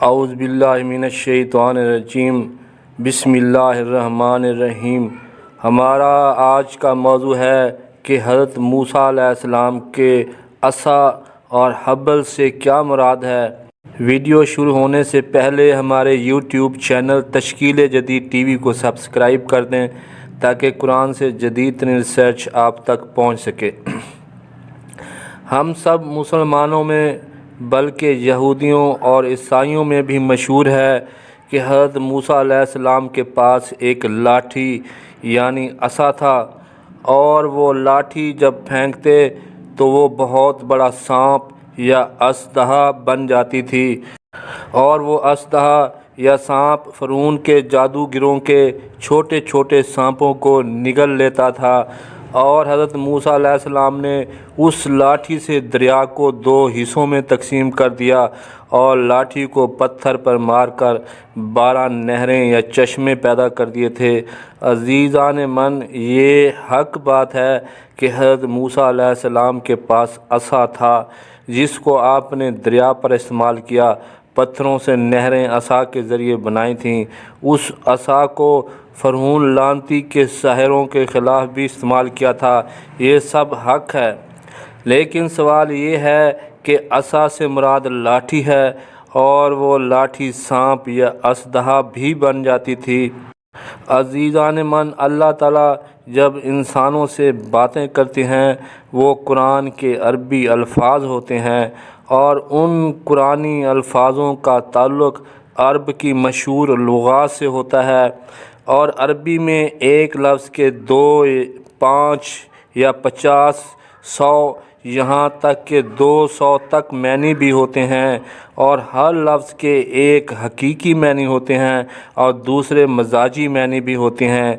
اعوذ باللہ من الشیطان الرجیم بسم اللہ الرحمن الرحیم۔ ہمارا آج کا موضوع ہے کہ حضرت موسیٰ علیہ السلام کے عصا اور حبل سے کیا مراد ہے۔ ویڈیو شروع ہونے سے پہلے ہمارے یوٹیوب چینل تشکیل جدید ٹی وی کو سبسکرائب کر دیں تاکہ قرآن سے جدید ترین ریسرچ آپ تک پہنچ سکے۔ ہم سب مسلمانوں میں بلکہ یہودیوں اور عیسائیوں میں بھی مشہور ہے کہ حضرت موسیٰ علیہ السلام کے پاس ایک لاٹھی یعنی عصا تھا، اور وہ لاٹھی جب پھینکتے تو وہ بہت بڑا سانپ یا اژدہا بن جاتی تھی، اور وہ اژدہا یا سانپ فرعون کے جادوگروں کے چھوٹے چھوٹے سانپوں کو نگل لیتا تھا، اور حضرت موسیٰ علیہ السلام نے اس لاٹھی سے دریا کو 2 حصوں میں تقسیم کر دیا اور لاٹھی کو پتھر پر مار کر 12 نہریں یا چشمے پیدا کر دیے تھے۔ عزیزان من، یہ حق بات ہے کہ حضرت موسیٰ علیہ السلام کے پاس عصا تھا جس کو آپ نے دریا پر استعمال کیا، پتھروں سے نہریں عصا کے ذریعے بنائی تھیں۔ اس عصا کو فرعون لعنتی کے ساحروں کے خلاف بھی استعمال کیا تھا۔ یہ سب حق ہے، لیکن سوال یہ ہے کہ عصا سے مراد لاٹھی ہے، اور وہ لاٹھی سانپ یا اژدہا بھی بن جاتی تھی۔ عزیزان من، اللہ تعالیٰ جب انسانوں سے باتیں کرتے ہیں وہ قرآن کے عربی الفاظ ہوتے ہیں، اور ان قرآنی الفاظوں کا تعلق عرب کی مشہور لغات سے ہوتا ہے، اور عربی میں ایک لفظ کے 2، 5 یا 50، 100 یہاں تک کہ 200 تک معنی بھی ہوتے ہیں، اور ہر لفظ کے ایک حقیقی معنی ہوتے ہیں اور دوسرے مجازی معنی بھی ہوتے ہیں۔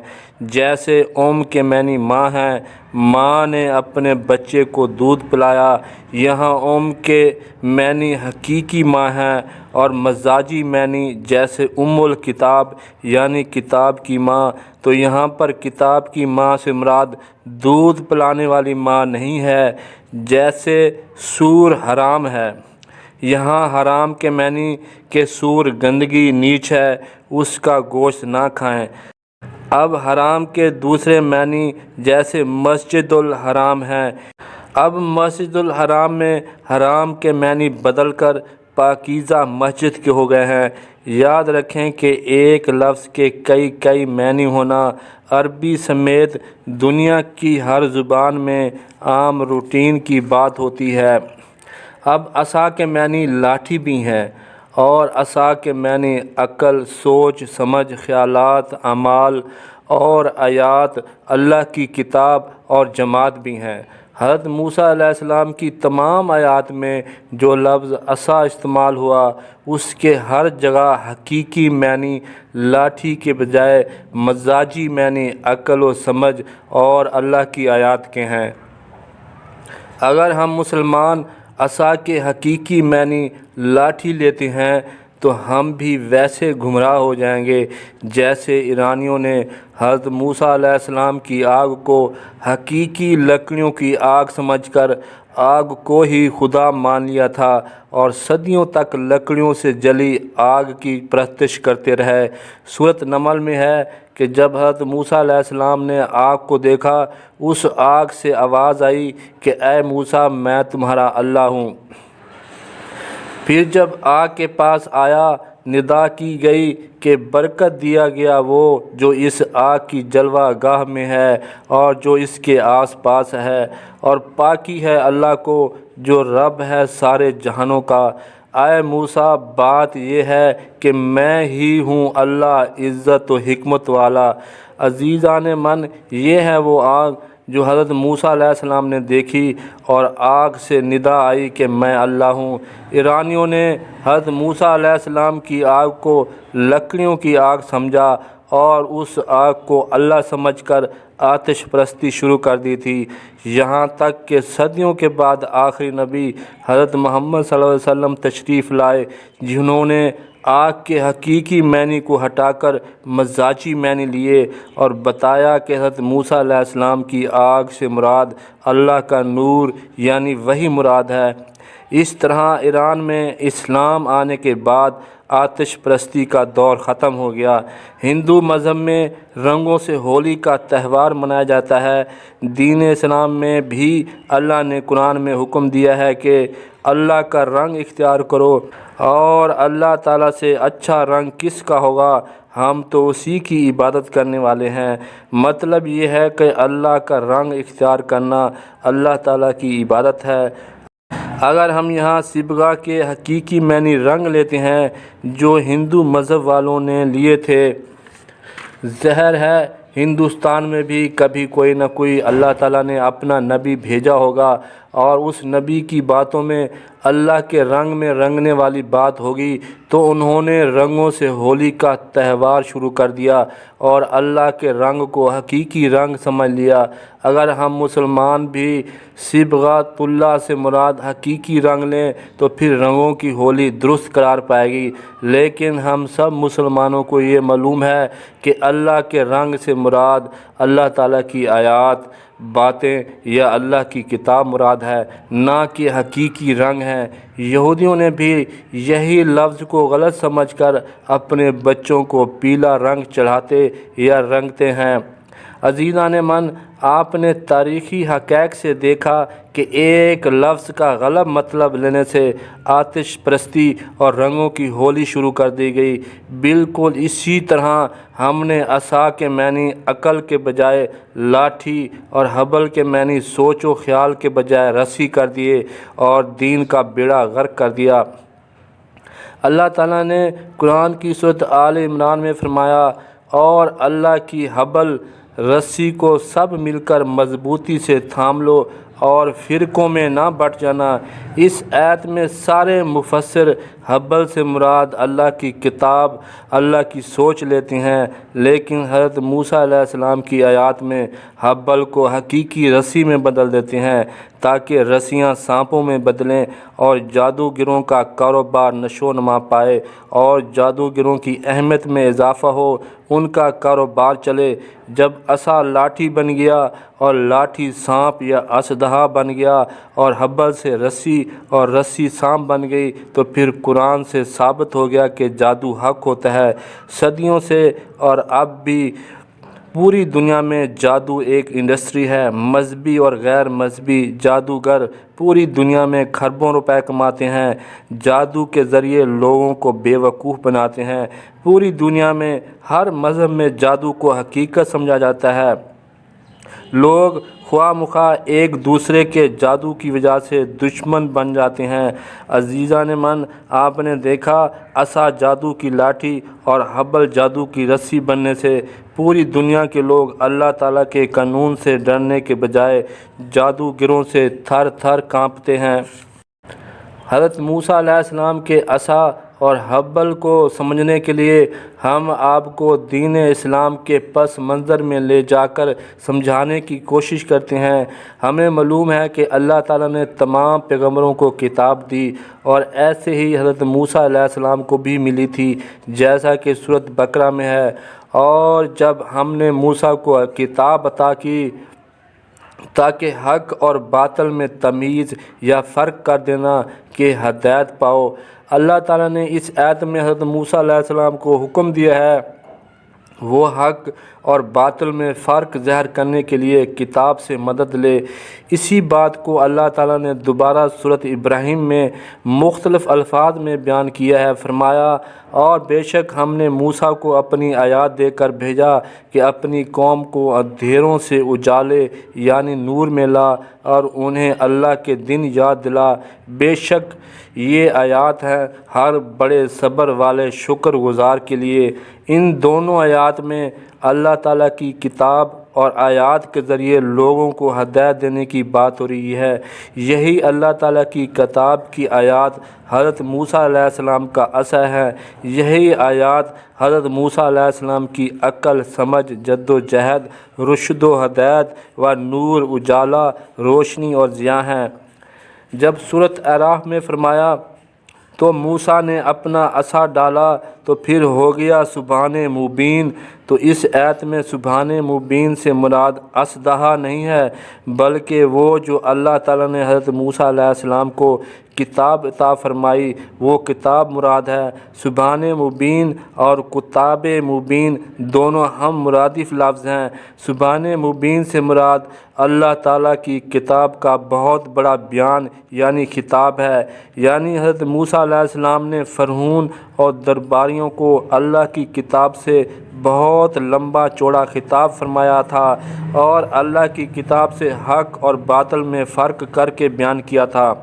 جیسے کے معنی ماں ہیں، ماں نے اپنے بچے کو دودھ پلایا، یہاں کے معنی حقیقی ماں ہیں، اور مجازی معنی جیسے الکتاب یعنی کتاب کی ماں، تو یہاں پر کتاب کی ماں سے مراد دودھ پلانے والی ماں نہیں ہے۔ جیسے سور حرام ہے، یہاں حرام کے معنی کہ سور گندگی نیچ ہے، اس کا گوشت نہ کھائیں۔ اب حرام کے دوسرے معنی جیسے مسجد الحرام ہیں، اب مسجد الحرام میں حرام کے معنی بدل کر پاکیزہ مسجد کے ہو گئے ہیں۔ یاد رکھیں کہ ایک لفظ کے کئی معنی ہونا عربی سمیت دنیا کی ہر زبان میں عام روٹین کی بات ہوتی ہے۔ اب عصا کے معنی لاٹھی بھی ہیں، اور عصا کے معنی عقل، سوچ سمجھ، خیالات، اعمال اور آیات، اللہ کی کتاب اور جماعت بھی ہیں۔ حضرت موسیٰ علیہ السلام کی تمام آیات میں جو لفظ عصا استعمال ہوا اس کے ہر جگہ حقیقی معنی لاٹھی کے بجائے مجازی معنی عقل و سمجھ اور اللہ کی آیات کے ہیں۔ اگر ہم مسلمان عصا کے حقیقی معنی لاٹھی لیتے ہیں تو ہم بھی ویسے گمراہ ہو جائیں گے جیسے ایرانیوں نے حضرت موسیٰ علیہ السلام کی آگ کو حقیقی لکڑیوں کی آگ سمجھ کر آگ کو ہی خدا مان لیا تھا، اور صدیوں تک لکڑیوں سے جلی آگ کی پرستش کرتے رہے۔ سورۃ نمل میں ہے کہ جب حضرت موسیٰ علیہ السلام نے آگ کو دیکھا، اس آگ سے آواز آئی کہ اے موسیٰ، میں تمہارا اللہ ہوں۔ پھر جب آگ کے پاس آیا، ندا کی گئی کہ برکت دیا گیا وہ جو اس آگ کی جلوہ گاہ میں ہے اور جو اس کے آس پاس ہے، اور پاکی ہے اللہ کو جو رب ہے سارے جہانوں کا۔ اے موسیٰ، بات یہ ہے کہ میں ہی ہوں اللہ عزت و حکمت والا۔ عزیزان من، یہ ہے وہ آگ جو حضرت موسیٰ علیہ السلام نے دیکھی، اور آگ سے ندا آئی کہ میں اللہ ہوں۔ ایرانیوں نے حضرت موسیٰ علیہ السلام کی آگ کو لکڑیوں کی آگ سمجھا اور اس آگ کو اللہ سمجھ کر آتش پرستی شروع کر دی تھی، یہاں تک کہ صدیوں کے بعد آخری نبی حضرت محمد صلی اللہ علیہ وسلم تشریف لائے، جنہوں نے آگ کے حقیقی معنی کو ہٹا کر مجازی معنی لیے، اور بتایا کہ حضرت موسیٰ علیہ السلام کی آگ سے مراد اللہ کا نور یعنی وحی مراد ہے۔ اس طرح ایران میں اسلام آنے کے بعد آتش پرستی کا دور ختم ہو گیا۔ ہندو مذہب میں رنگوں سے ہولی کا تہوار منایا جاتا ہے۔ دین اسلام میں بھی اللہ نے قرآن میں حکم دیا ہے کہ اللہ کا رنگ اختیار کرو، اور اللہ تعالیٰ سے اچھا رنگ کس کا ہوگا، ہم تو اسی کی عبادت کرنے والے ہیں۔ مطلب یہ ہے کہ اللہ کا رنگ اختیار کرنا اللہ تعالیٰ کی عبادت ہے۔ اگر ہم یہاں صبغہ کے حقیقی معنی رنگ لیتے ہیں جو ہندو مذہب والوں نے لیے تھے، ظاہر ہے ہندوستان میں بھی کبھی کوئی نہ کوئی اللہ تعالیٰ نے اپنا نبی بھیجا ہوگا، اور اس نبی کی باتوں میں اللہ کے رنگ میں رنگنے والی بات ہوگی، تو انہوں نے رنگوں سے ہولی کا تہوار شروع کر دیا اور اللہ کے رنگ کو حقیقی رنگ سمجھ لیا۔ اگر ہم مسلمان بھی صبغۃ اللہ سے مراد حقیقی رنگ لیں تو پھر رنگوں کی ہولی درست قرار پائے گی، لیکن ہم سب مسلمانوں کو یہ معلوم ہے کہ اللہ کے رنگ سے مراد اللہ تعالیٰ کی آیات، باتیں یا اللہ کی کتاب مراد ہے، نہ کہ حقیقی رنگ ہے۔ یہودیوں نے بھی یہی لفظ کو غلط سمجھ کر اپنے بچوں کو پیلا رنگ چڑھاتے یا رنگتے ہیں۔ عزیزان من، آپ نے تاریخی حقائق سے دیکھا کہ ایک لفظ کا غلط مطلب لینے سے آتش پرستی اور رنگوں کی ہولی شروع کر دی گئی۔ بالکل اسی طرح ہم نے عصا کے معنی عقل کے بجائے لاٹھی اور حبل کے معنی سوچ و خیال کے بجائے رسی کر دیے اور دین کا بیڑا غرق کر دیا۔ اللہ تعالیٰ نے قرآن کی سورۃ آل عمران میں فرمایا، اور اللہ کی حبل رسی کو سب مل کر مضبوطی سے تھام لو اور فرقوں میں نہ بٹ جانا۔ اس آیت میں سارے مفسر حبل سے مراد اللہ کی کتاب، اللہ کی سوچ لیتے ہیں، لیکن حضرت موسیٰ علیہ السلام کی آیات میں حبل کو حقیقی رسی میں بدل دیتے ہیں تاکہ رسیاں سانپوں میں بدلیں اور جادوگروں کا کاروبار نشو و نما پائے اور جادوگروں کی اہمیت میں اضافہ ہو، ان کا کاروبار چلے۔ جب عصا لاٹھی بن گیا اور لاٹھی سانپ یا اژدہا بن گیا اور حبل سے رسی اور رسی سانپ بن گئی، تو پھر قرآن سے ثابت ہو گیا کہ جادو حق ہوتا ہے۔ صدیوں سے اور اب بھی پوری دنیا میں جادو ایک انڈسٹری ہے۔ مذہبی اور غیر مذہبی جادوگر پوری دنیا میں کھربوں روپے کماتے ہیں، جادو کے ذریعے لوگوں کو بے وقوف بناتے ہیں۔ پوری دنیا میں ہر مذہب میں جادو کو حقیقت سمجھا جاتا ہے۔ لوگ خواہ مخواہ ایک دوسرے کے جادو کی وجہ سے دشمن بن جاتے ہیں۔ عزیزان من، آپ نے دیکھا عصا جادو کی لاٹھی اور حبل جادو کی رسی بننے سے پوری دنیا کے لوگ اللہ تعالیٰ کے قانون سے ڈرنے کے بجائے جادوگروں سے تھر تھر کانپتے ہیں۔ حضرت موسیٰ علیہ السلام کے عصا اور حبل کو سمجھنے کے لیے ہم آپ کو دین اسلام کے پس منظر میں لے جا کر سمجھانے کی کوشش کرتے ہیں۔ ہمیں معلوم ہے کہ اللہ تعالیٰ نے تمام پیغمبروں کو کتاب دی، اور ایسے ہی حضرت موسیٰ علیہ السلام کو بھی ملی تھی، جیسا کہ سورۃ بقرہ میں ہے۔ اور جب ہم نے موسیٰ کو کتاب عطا کی تاکہ حق اور باطل میں تمیز یا فرق کر دینا کہ ہدایت پاؤ، اللہ تعالیٰ نے اس آیت میں حضرت موسیٰ علیہ السلام کو حکم دیا ہے وہ حق اور باطل میں فرق ظاہر کرنے کے لیے کتاب سے مدد لے۔ اسی بات کو اللہ تعالیٰ نے دوبارہ سورۃ ابراہیم میں مختلف الفاظ میں بیان کیا ہے۔ فرمایا، اور بے شک ہم نے موسیٰ کو اپنی آیات دے کر بھیجا کہ اپنی قوم کو اندھیروں سے اجالے یعنی نور میں لا اور انہیں اللہ کے دن یاد دلا۔ بے شک یہ آیات ہیں ہر بڑے صبر والے شکر گزار کے لیے۔ ان دونوں آیات میں اللہ تعالیٰ کی کتاب اور آیات کے ذریعے لوگوں کو ہدایت دینے کی بات ہو رہی ہے۔ یہی اللہ تعالیٰ کی کتاب کی آیات حضرت موسیٰ علیہ السلام کا عصا ہے۔ یہی آیات حضرت موسیٰ علیہ السلام کی عقل، سمجھ، جد و جہد، رشد و ہدایت و نور، اجالا، روشنی اور ضیاء ہیں۔ جب سورۃ اعراف میں فرمایا تو موسیٰ نے اپنا عصا ڈالا تو پھر ہو گیا سبحان مبین، تو اس آیت میں سبحان مبین سے مراد اژدہا نہیں ہے، بلکہ وہ جو اللہ تعالیٰ نے حضرت موسیٰ علیہ السلام کو کتاب عطا فرمائی، وہ کتاب مراد ہے۔ سبحان مبین اور کتاب مبین دونوں ہم مرادف لفظ ہیں۔ سبحان مبین سے مراد اللہ تعالیٰ کی کتاب کا بہت بڑا بیان یعنی خطاب ہے، یعنی حضرت موسیٰ علیہ السلام نے فرعون اور درباریوں کو اللہ کی کتاب سے بہت لمبا چوڑا خطاب فرمایا تھا اور اللہ کی کتاب سے حق اور باطل میں فرق کر کے بیان کیا تھا۔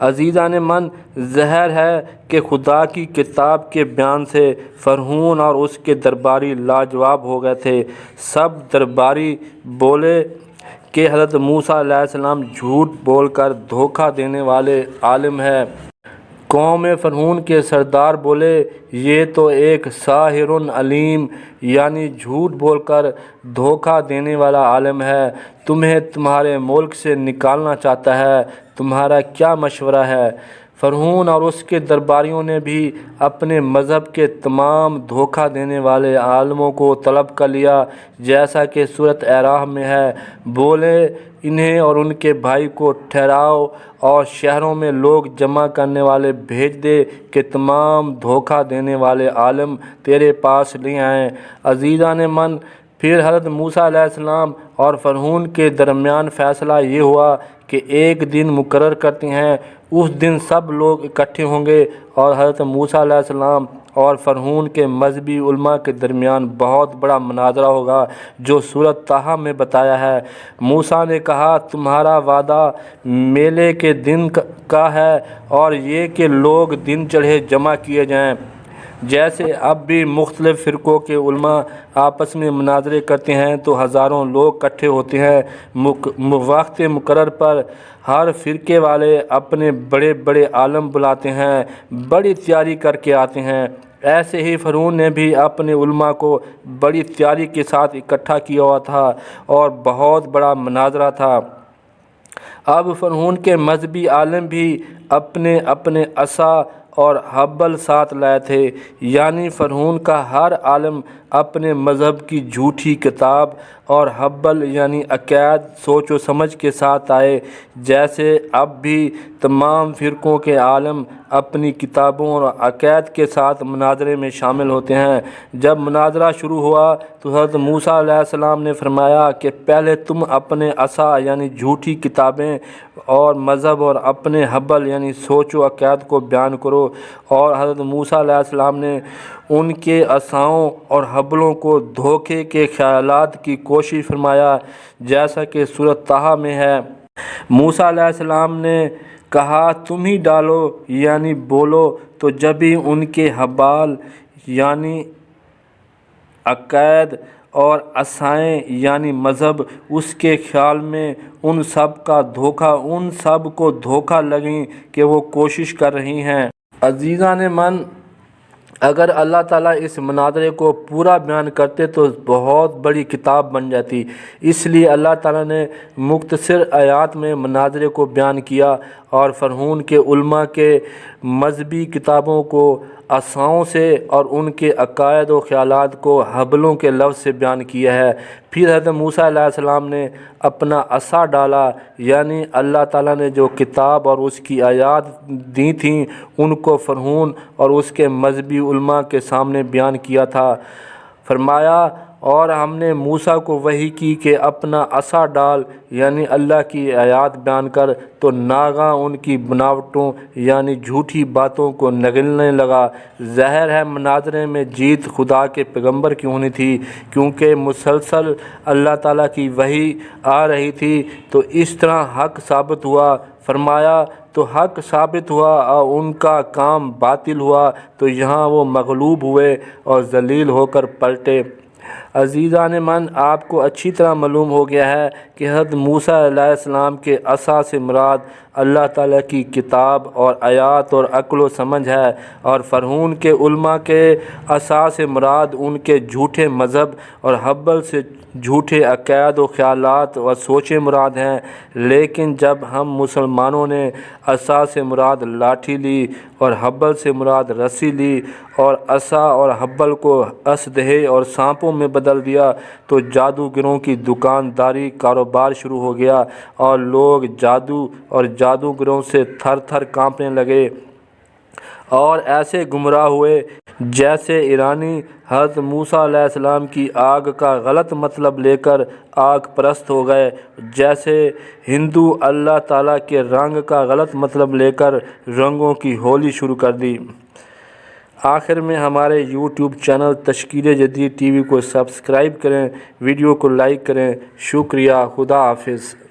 عزیزان من، ظاہر ہے کہ خدا کی کتاب کے بیان سے فرعون اور اس کے درباری لاجواب ہو گئے تھے۔ سب درباری بولے کہ حضرت موسیٰ علیہ السلام جھوٹ بول کر دھوکہ دینے والے عالم ہے۔ قوم فرعون کے سردار بولے، یہ تو ایک ساحر علیم یعنی جھوٹ بول کر دھوکہ دینے والا عالم ہے، تمہیں تمہارے ملک سے نکالنا چاہتا ہے، تمہارا کیا مشورہ ہے؟ فرعون اور اس کے درباریوں نے بھی اپنے مذہب کے تمام دھوکہ دینے والے عالموں کو طلب کر لیا، جیسا کہ سورۃ اعراف میں ہے۔ بولے، انہیں اور ان کے بھائی کو ٹھہراؤ اور شہروں میں لوگ جمع کرنے والے بھیج دے کہ تمام دھوکہ دینے والے عالم تیرے پاس لے آئیں۔ عزیزان من، پھر حضرت موسیٰ علیہ السلام اور فرعون کے درمیان فیصلہ یہ ہوا کہ ایک دن مقرر کرتے ہیں، اس دن سب لوگ اکٹھے ہوں گے اور حضرت موسیٰ علیہ السلام اور فرعون کے مذہبی علماء کے درمیان بہت بڑا مناظرہ ہوگا، جو سورۃ طٰہٰ میں بتایا ہے۔ موسیٰ نے کہا، تمہارا وعدہ میلے کے دن کا ہے اور یہ کہ لوگ دن چڑھے جمع کیے جائیں۔ جیسے اب بھی مختلف فرقوں کے علماء آپس میں مناظرے کرتے ہیں تو ہزاروں لوگ اکٹھے ہوتے ہیں، وقت مقرر پر ہر فرقے والے اپنے بڑے بڑے عالم بلاتے ہیں، بڑی تیاری کر کے آتے ہیں۔ ایسے ہی فرعون نے بھی اپنے علماء کو بڑی تیاری کے ساتھ اکٹھا کیا ہوا تھا اور بہت بڑا مناظرہ تھا۔ اب فرعون کے مذہبی عالم بھی اپنے اپنے عصا اور حبل ساتھ لائے تھے، یعنی فرعون کا ہر عالم اپنے مذہب کی جھوٹی کتاب اور حبل یعنی عقائد سوچ و سمجھ کے ساتھ آئے، جیسے اب بھی تمام فرقوں کے عالم اپنی کتابوں اور عقائد کے ساتھ مناظرے میں شامل ہوتے ہیں۔ جب مناظرہ شروع ہوا تو حضرت موسیٰ علیہ السلام نے فرمایا کہ پہلے تم اپنے عصا یعنی جھوٹی کتابیں اور مذہب اور اپنے حبل یعنی سوچ و عقائد کو بیان کرو، اور حضرت موسیٰ علیہ السلام نے ان کے عصاؤں اور حبلوں کو دھوکے کے خیالات کی کوشش فرمایا، جیسا کہ سورۃ طٰہٰ میں ہے۔ موسیٰ علیہ السلام نے کہا، تم ہی ڈالو یعنی بولو، تو جبھی ان کے حبال یعنی عقائد اور عصائیں یعنی مذہب اس کے خیال میں ان سب کو دھوکہ لگیں کہ وہ کوشش کر رہی ہیں۔ عزیزان من، اگر اللہ تعالیٰ اس مناظرے کو پورا بیان کرتے تو بہت بڑی کتاب بن جاتی، اس لیے اللہ تعالیٰ نے مختصر آیات میں مناظرے کو بیان کیا اور فرعون کے علماء کے مذہبی کتابوں کو عصاؤں سے اور ان کے عقائد و خیالات کو حبلوں کے لفظ سے بیان کیا ہے۔ پھر حضرت موسیٰ علیہ السلام نے اپنا عصا ڈالا، یعنی اللہ تعالیٰ نے جو کتاب اور اس کی آیات دی تھیں ان کو فرعون اور اس کے مذہبی علماء کے سامنے بیان کیا تھا۔ فرمایا، اور ہم نے موسیٰ کو وحی کی کہ اپنا عصا ڈال یعنی اللہ کی آیات بیان کر، تو ناگہاں ان کی بناوٹوں یعنی جھوٹی باتوں کو نگلنے لگا۔ ظاہر ہے مناظرے میں جیت خدا کے پیغمبر کی ہونی تھی، کیونکہ مسلسل اللہ تعالیٰ کی وحی آ رہی تھی، تو اس طرح حق ثابت ہوا۔ فرمایا، تو حق ثابت ہوا اور ان کا کام باطل ہوا، تو یہاں وہ مغلوب ہوئے اور ذلیل ہو کر پلٹے۔ عزیزان من، آپ کو اچھی طرح معلوم ہو گیا ہے کہ حضرت موسیٰ علیہ السلام کے عصا سے مراد اللہ تعالیٰ کی کتاب اور آیات اور عقل و سمجھ ہے، اور فرعون کے علماء کے عصا سے مراد ان کے جھوٹے مذہب اور حبل سے جھوٹے عقائد و خیالات و سوچیں مراد ہیں۔ لیکن جب ہم مسلمانوں نے عصا سے مراد لاٹھی لی اور حبل سے مراد رسی لی اور عصا اور حبل کو اسلحے اور سانپوں میں بدل دیا، تو جادوگروں کی دکانداری کاروبار شروع ہو گیا اور لوگ جادو اور جادوگروں سے تھر تھر کانپنے لگے اور ایسے گمراہ ہوئے جیسے ایرانی حضرت موسیٰ علیہ السلام کی آگ کا غلط مطلب لے کر آگ پرست ہو گئے، جیسے ہندو اللہ تعالیٰ کے رنگ کا غلط مطلب لے کر رنگوں کی ہولی شروع کر دی۔ آخر میں ہمارے یوٹیوب چینل تشکیل جدید ٹی وی کو سبسکرائب کریں، ویڈیو کو لائک کریں۔ شکریہ، خدا حافظ۔